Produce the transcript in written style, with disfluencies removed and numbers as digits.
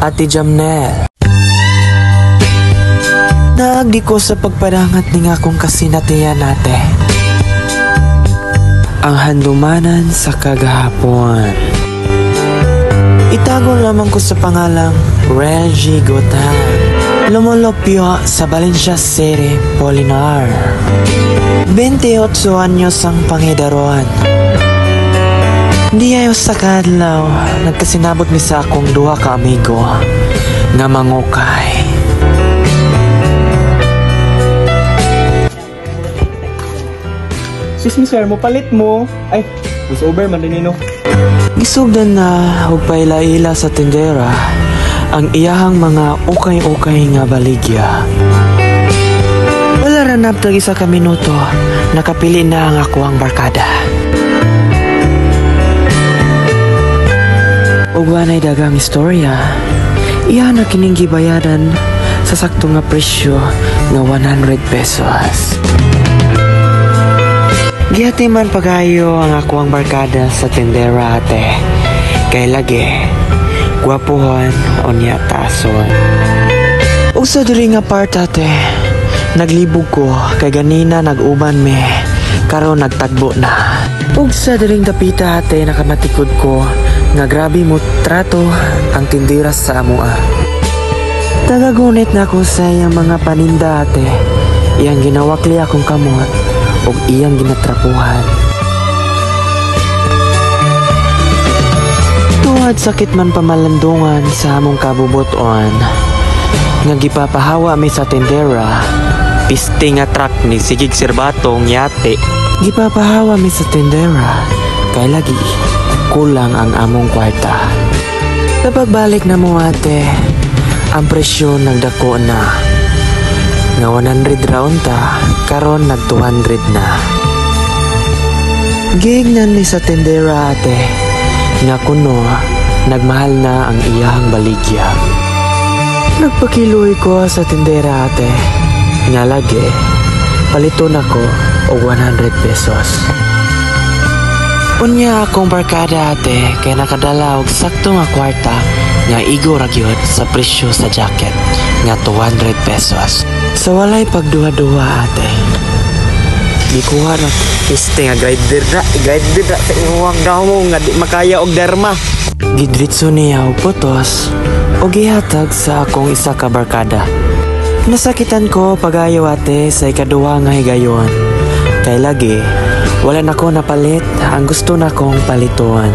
Ate Jamnel. Naagdi ko sa pagpadangat ni nga kong kasinatiyan nate. Ang handumanan sa kagahapon. Itago lamang ko sa pangalang Reggie Gotan. Lumulopyo sa Valencia City, Polinar. 28 anyos ang pangidaron. Di ayo sa kadlaw, nagkasinabot mi sa akong duha ka amigo nga mangukay. Excuse me sir, mo palit mo. Ay, was over man din no. Gisugdan na og paila-ila sa tindera ang iyahang mga ukay-ukay nga baligya. Wala ra naptag isa ka minuto, nakapili na ang ako ang barkada. Ug wanay dagang istorya, iya na kining gibayadan sa sakto nga presyo nga 100 pesos. Gihati man pagayo ang ako ang barkada sa tindera ate. Kay lagi, gwapuhon o niya tason. Ug sa diri nga part ate, naglibog ko kay ganina nag-uban me, karon nagtagbo na. Ug sa diring dapita ate, nakamatikod ko nga grabe mo trato ang tindera sa amoa. Tagagunit na ko sa iyang mga paninda ate, iyang ginawakli akong kamot ug iyang ginatrapuhan. Tuwad sakit man pamalandungan sa among kabubuton, nga gipapahawa mi sa tindera, piste nga truck ni Sigig Sirbatong yate. Gipapahawa mi sa tindera, kay lagi kulang ang among kwarta. Sa pagbalik na mo ate, ang presyo nagdako na. Nga 100 raon ta, karon nag 200 na. Giignan ni sa tindera ate, nga kuno nagmahal na ang iyahang baligya. Nagpakiluy ko sa tindera ate, nga lagi paliton ako og 100 pesos. Unya akong barkada ate, kay nakadala og sakto nga kwarta nga igo ra gyud sa presyo sa jacket nga 200 pesos. Sa walay pagduha-duha ate, gikuha na piste nga guide ra sa imuhang damo nga di makaya og derma. Gidritso niya og putos o gihatag sa akong isa ka barkada. Nasakitan ko pagayo ate sa ikaduha nga higayon. Kay lagi, wala na ko napalit ang gusto na kong palituan.